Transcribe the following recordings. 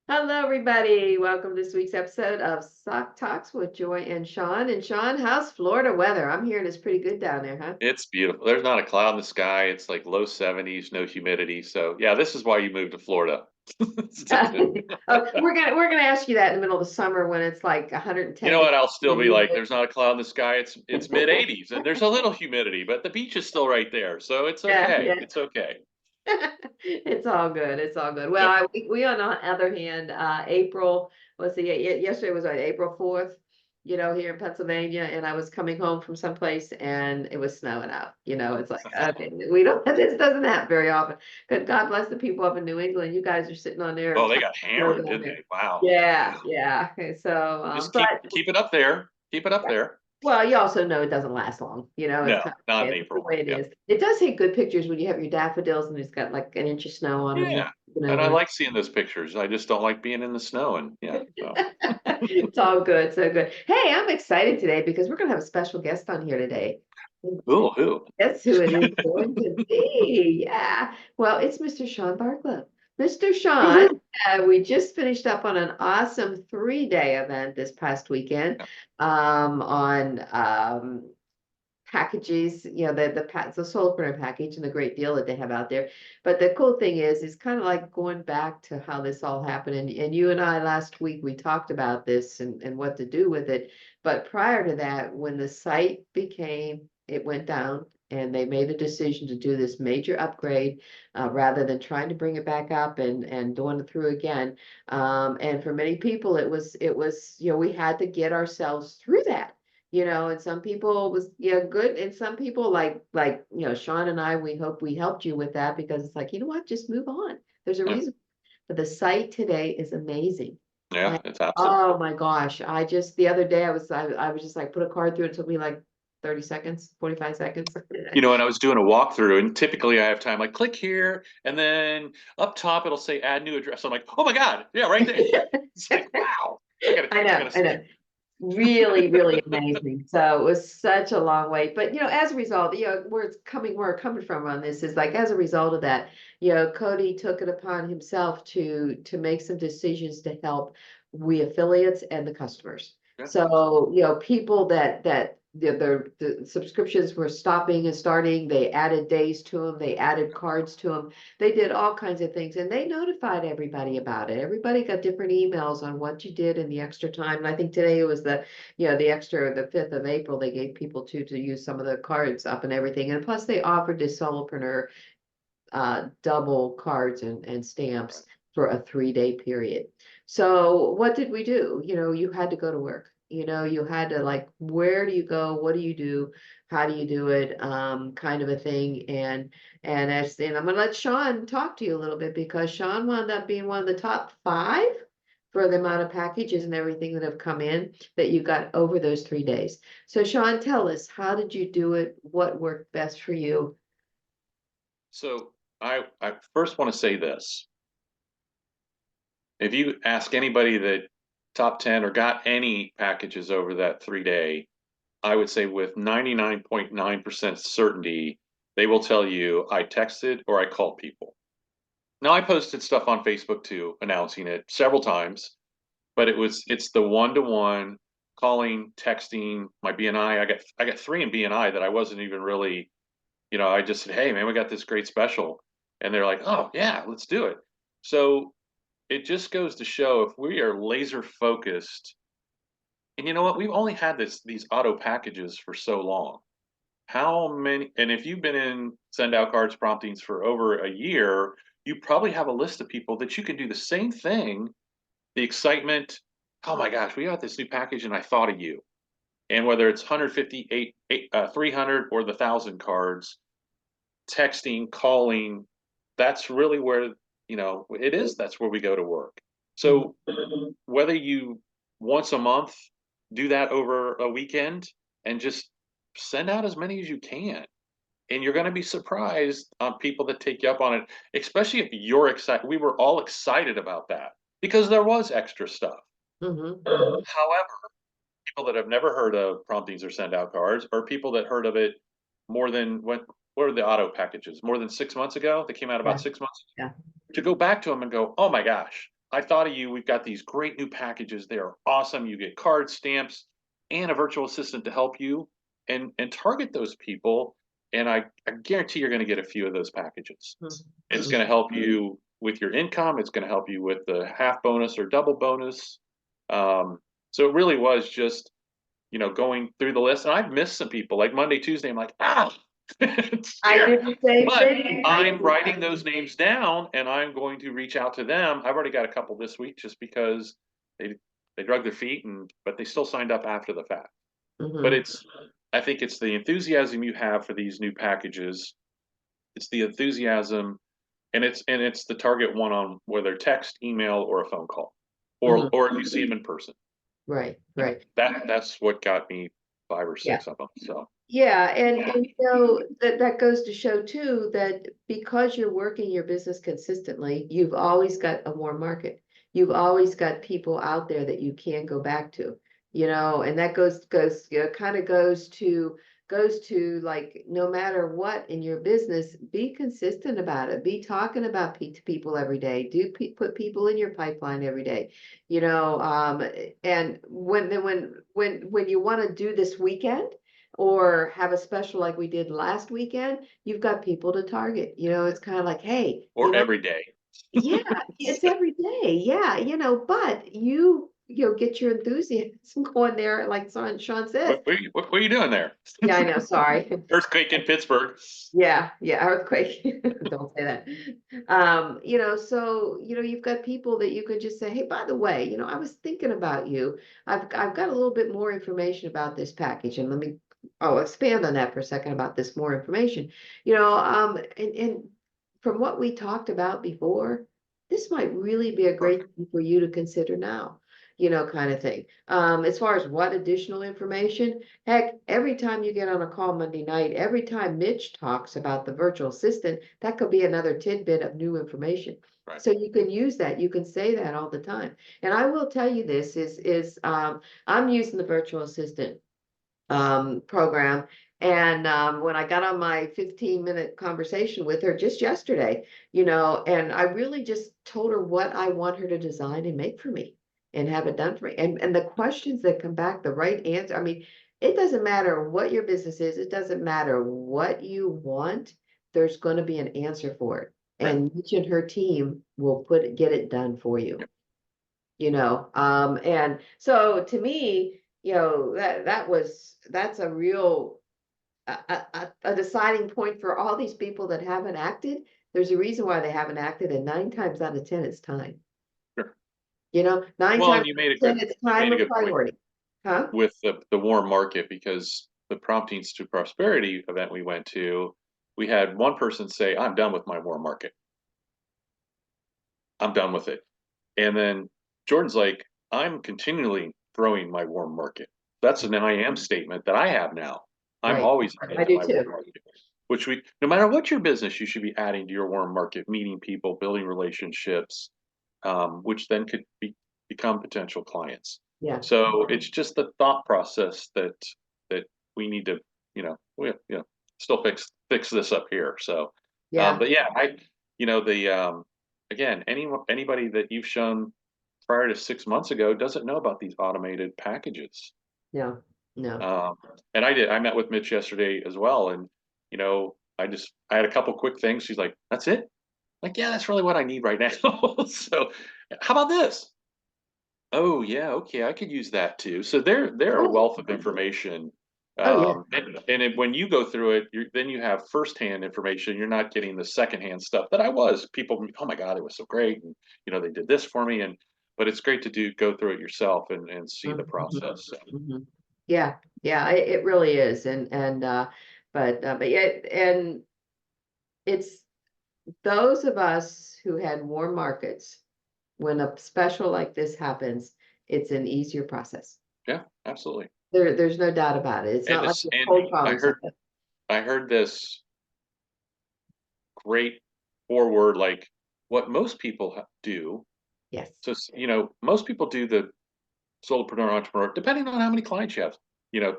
Hello, everybody. Welcome to this week's episode of Sock Talks with Joy and Sean. And Sean, how's Florida weather? I'm hearing it's pretty good down there, huh? It's beautiful. There's not a cloud in the sky. It's like low 70s, no humidity. So yeah, this is why you moved to Florida. Oh, we're gonna ask you that in the middle of the summer when it's like You 110 know what? degrees I'll still and be like, humid. there's not a cloud in the sky. It's mid 80s and there's a little humidity, but the beach is still right there. So it's Yeah, okay. yeah. It's okay. It's all good. It's all good. Well, Yep. we on the other hand, April was yesterday was like April 4th, here in Pennsylvania, and I was coming home from someplace and it was snowing out. It's like, okay, we don't, this doesn't happen very often. But God bless the people up in New England. You guys are sitting on there Oh, they trying got to slow hammered, down didn't there. they? Wow. Yeah, yeah. Okay, so, Just but keep it up there. Keep it up there. well, you also know it doesn't last long. It's No, kind of not in it's the April. way it Yeah. is. It does take good pictures when you have your daffodils and it's got like an inch of snow on them. Yeah. Looking And I over. like seeing those pictures. I just don't like being in the snow and yeah. So It's all good, so good. Hey, I'm excited today because we're gonna have a special guest on here today. who? Guess who it is going to be? Yeah. Well, it's Mr. Shawn Barklow. Mr. Shawn, Woohoo. we just finished up on an awesome 3-day event this past weekend on packages, the solar printer package and the great deal that they have out there. But the cool thing is kind of like going back to how this all happened. And you and I last week we talked about this and what to do with it. But prior to that, when the site it went down and they made the decision to do this major upgrade rather than trying to bring it back up and doing it through again. And for many people, it was, we had to get ourselves through that. And some people was, good. And some people Sean and I, we hope we helped you with that because it's like, you know what, just move on. There's a Yeah. reason. But the site today is amazing. Yeah, Like, it's absolutely. oh my gosh. The other day I was just like, put a card through. It took me like 30 seconds, 45 seconds. And I was doing a walkthrough, and typically I have time like click here, and then up top it'll say add new address. I'm like, oh my god, yeah, right there. It's like, wow, I gotta I see know. it. Really, really amazing. So it was such a long wait. But as a result, where it's coming from on this is like as a result of that, Cody took it upon himself to make some decisions to help we affiliates and the customers. Yeah, So, people that the subscriptions were stopping and starting, they added days to them, they added cards to them, they did all kinds of things and they notified everybody about it. Everybody got different emails on what you did in the extra time. And I think today it was the 5th of April, they gave people to use some of the cards up and everything. And plus they offered this solopreneur double cards and stamps for a 3-day period. So what did we do? You had to go to work. You had to like, where do you go? What do you do? How do you do it? Kind of a thing. And I'm gonna let Sean talk to you a little bit because Sean wound up being one of the top 5 for the amount of packages and everything that have come in that you got over those 3 days. So Sean, tell us, how did you do it? What worked best for you? so I first want to say this: if you ask anybody that top 10 or got any packages over that 3 day, I would say with 99.9% certainty, they will tell you I texted or I called people. Now I posted stuff on Facebook too, announcing it several times, but it's the one-to-one calling, texting, my BNI. I got 3 in BNI that I wasn't even really, I just said, "Hey man, we got this great special." And they're like, "Oh, yeah, let's do it." So it just goes to show if we are laser focused, and you know what? We've only had these auto packages for so long. How many, and if you've been in send out cards promptings for over a year, you probably have a list of people that you can do the same thing. The excitement, oh my gosh, we got this new package and I thought of you. And whether it's 158, 300 or the 1,000 cards, texting, calling, that's really where, it is. That's where we go to work. Mhm. So whether you once a month do that over a weekend and just send out as many as you can, and you're going to be surprised on people that take you up on it, especially if you're excited. We were all excited about that because there was extra stuff. Mhm. However, people that have never heard of promptings or send out cards, or people that heard of it more than what are the auto packages more than 6 months ago? They came out about Yeah, 6 months yeah. to go back to them and go, oh my gosh. I thought of you. We've got these great new packages. They are awesome. You get cards, stamps, and a virtual assistant to help you and target those people. And I guarantee you're going to get a few of those packages. It's going to help you with your income. It's going to help you with the half bonus or double bonus. So it really was just, going through the list. And I've missed some people like Monday, Tuesday. I'm like, it's I here. did the same But thing. I'm writing those names down and I'm going to reach out to them. I've already got a couple this week just because they drug their feet but they still signed up after the fact. But Mhm. I think it's the enthusiasm you have for these new packages. It's the enthusiasm and it's the target one on whether text, email, or a phone call, or Mhm. or if you see them in person. Right, And right. that's what got me five or Yeah. six of them. So Yeah, and that goes to show too that because you're working your business consistently, you've always got a warm market. You've always got people out there that you can go back to, and that kind of goes to like no matter what in your business, be consistent about it. Be talking about to people every day. Put people in your pipeline every day, and when you want to do this weekend or have a special like we did last weekend, you've got people to target. It's kind of like, hey, or every day. yeah, it's every day. Yeah, but you get your enthusiasm going there, like Sean says. What are you doing there? Yeah, I know. Sorry. Earthquake in Pittsburgh. Yeah, yeah, earthquake. Don't say that. So you've got people that you can just say, hey, by the way, I was thinking about you. I've got a little bit more information about this package, and let me expand on that for a second about this more information. And from what we talked about before, this might really be a great thing for you to consider now, kind of thing. As far as what additional information. Heck, every time you get on a call Monday night, every time Mitch talks about the virtual assistant, that could be another tidbit of new information. Right. So you can use that. You can say that all the time. And I will tell you this is I'm using the virtual assistant program. And when I got on my 15-minute conversation with her just yesterday, and I really just told her what I want her to design and make for me and have it done for me. And the questions that come back, the right answer. I mean, it doesn't matter what your business is, it doesn't matter what you want, there's going to be an answer for it. Yeah. And Mitch and her team will get it done for you. And so to me, that's a real a deciding point for all these people that haven't acted. There's a reason why they haven't acted, and 9 times out of 10, it's time. Sure. Nine Well, times and you made a out of good 10, it's you time made a or good point priority. Huh? with the warm market because the Promptings to Prosperity event we went to, we had one person say, "I'm done with my warm market. I'm done with it." And then Jordan's like, "I'm continually growing my warm market." That's an I am statement that I have now. I'm Right. always I adding to do my warm too. market, which no matter what your business, you should be adding to your warm market, meeting people, building relationships, which then could become potential clients. Yeah. So it's just the thought process that we need to, still fix this up here. So, Yeah. but yeah, the again, anybody that you've shown prior to 6 months ago doesn't know about these automated packages. No. No. Um, and I met with Mitch yesterday as well, and I had a couple quick things. She's like, "That's it." Like, yeah, that's really what I need right now. So, how about this? Oh yeah, okay, I could use that too. So they're a Oh, wealth of information. oh yeah. When you go through it, then you have firsthand information. You're not getting the secondhand stuff that I was. People, oh my God, it was so great, and they did this for me, but it's great to go through it yourself and see the Mhm. process. So, Mhm. Yeah. Yeah. It really is. But yeah, and it's those of us who had warm markets, when a special like this happens, it's an easier process. yeah, absolutely. There's no doubt about it. It's not like you're And cold I calling heard something. I heard this great forward, like what most people do. Yes. So most people do the solopreneur entrepreneur, depending on how many clients you have.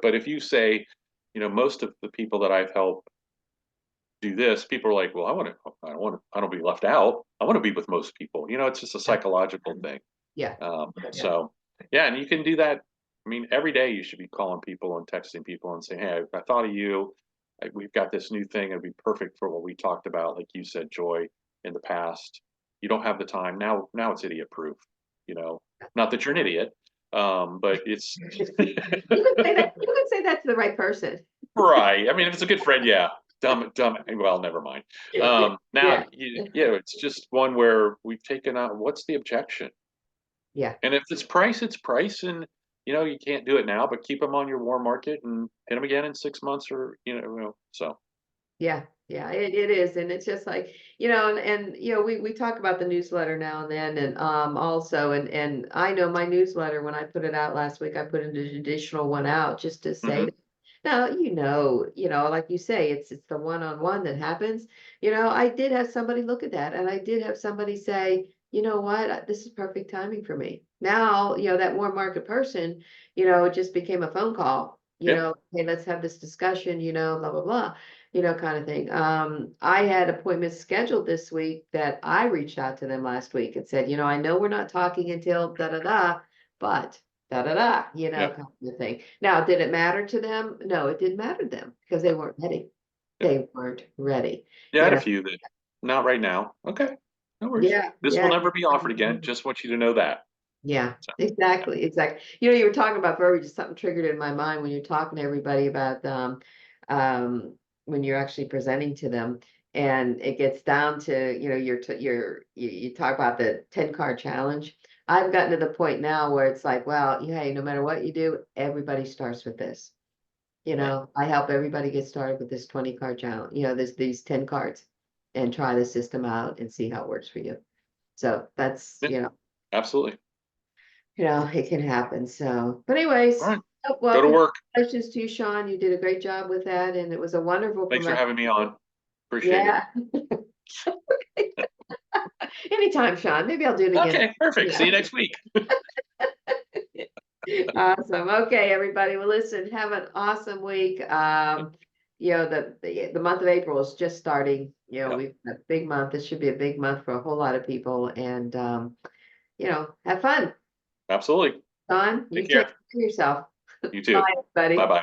But if you say, most of the people that I've helped do this, people are like, well, I don't be left out. I want to be with most people. It's just a psychological thing. Yeah, yeah, So yeah, and you can do that. I mean, every day you should be calling people and texting people and saying, hey, I thought of you. We've got this new thing. It'd be perfect for what we talked about. Like you said, Joy, in the past, you don't have the time. Now it's idiot proof, not that you're an idiot. But it's you could say that to the right person. right. I mean, if it's a good friend, yeah. Dumb. Well, never mind. Yeah, Now, yeah, it's just one where we've taken out, what's the objection? yeah. And if it's price, it's price. And, you can't do it now, but keep them on your warm market and hit them again in 6 months or, so. Yeah, yeah, it is. And it's just like, we talk about the newsletter now and then, and also, and I know my newsletter, when I put it out last week, I put an additional one out just to say Hmm. that, now, like you say, it's the one-on-one that happens. I did have somebody look at that, and I did have somebody say, you know what, this is perfect timing for me. Now, that warm market person, it just became a phone call, Yeah. hey, let's have this discussion, blah, blah, blah, kind of thing. I had appointments scheduled this week that I reached out to them last week and said, I know we're not talking until da da da, but da da da, Yeah. kind of thing. Now, did it matter to them? No, it didn't matter to them because they weren't ready. Yeah. They weren't ready. Yeah. I You had a know, few that not right now. Okay. No worries. yeah, This will yeah. never be offered again. Just want you to know that. Yeah, So, yeah. exactly, exactly. You were talking about Burberry, just something triggered in my mind when you're talking to everybody about um when you're actually presenting to them, and it gets down to, you talk about the 10 card challenge. I've gotten to the point now where it's like, well, hey, no matter what you do, everybody starts with this. Right. I help everybody get started with this 20 card challenge, these 10 cards, and try the system out and see how it works for you. So that's, Yeah. Absolutely. it can happen. So, but All anyways, right. well, Go to work. congratulations to you, Shawn. You did a great job with that, and it was a wonderful Thanks for promotion. having me on. Appreciate it. Yeah. Anytime, Shawn. Maybe I'll do it again. Okay, perfect. See Yeah. you next week. Awesome. Okay, everybody. Well, listen, have an awesome week. The month of April is just starting. Yeah, We've got a big month. This should be a big month for a whole lot of people, and have fun. absolutely. Shawn, you Take take care. care of yourself. You Bye, too. Bye everybody. bye.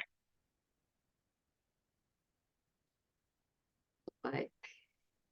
Bye.